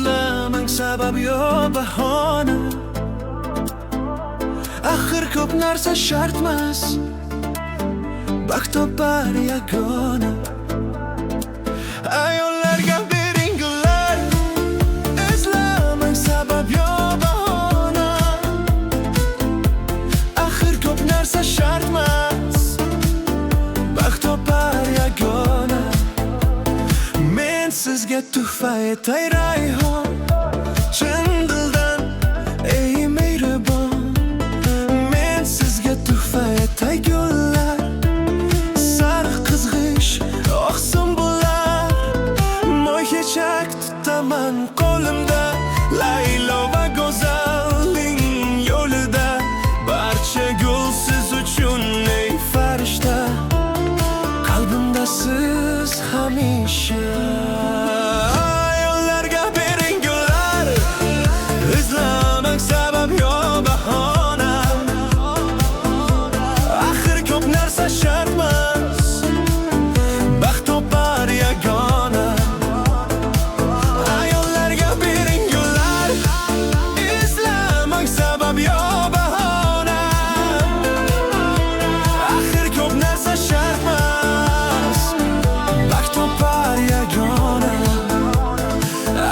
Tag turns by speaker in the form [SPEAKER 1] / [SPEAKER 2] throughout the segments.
[SPEAKER 1] izlamang sabab yo bahona. Axir ko'p narsa shartmas, baxt topar yagona. Ayollarga bering gullar, izlamang sabab yo bahona. Axir ko'p narsa shartmas, baxt topar yagona. Men sizga tuhfa etay rayhon, chin dildan ey mehribon. Men sizga tuhfa etay gullar, sariq qizg'ish oqsin bular. Moy chechak tutaman qo'limda, Laylo va go'zalning yo'lida. Barcha gul siz uchun ey farishta, qalbimda siz hamisha. Ayollarga bering gullar, izlamang sabab yo bahona. Axir ko'p narsa shartmas, baxt topar yagona. Ayollarga bering gullar, izlamang sabab yo bahona. Axir ko'p narsa shartmas, baxt topar yagona.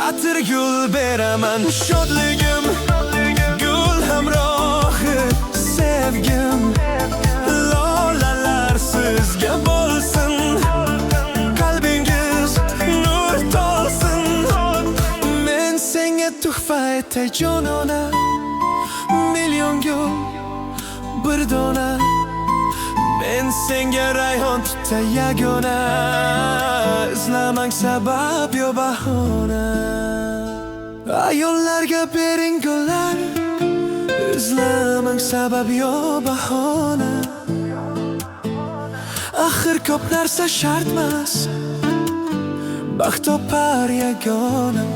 [SPEAKER 1] Atir gul beraman shodligim, gul hamrohi sevgim. Lolalar sizga bo'lsin, qalbingiz nur to'lsin. Men senga tuhfa etay jonona, million gul bir dona. Men senga rayhon tutay yagona, izlamang sabab yo bahona. Ayollarga bering gullar, izlamang sabab yo bahona. Axir ko'p narsa shartmas, baxt topar yagona.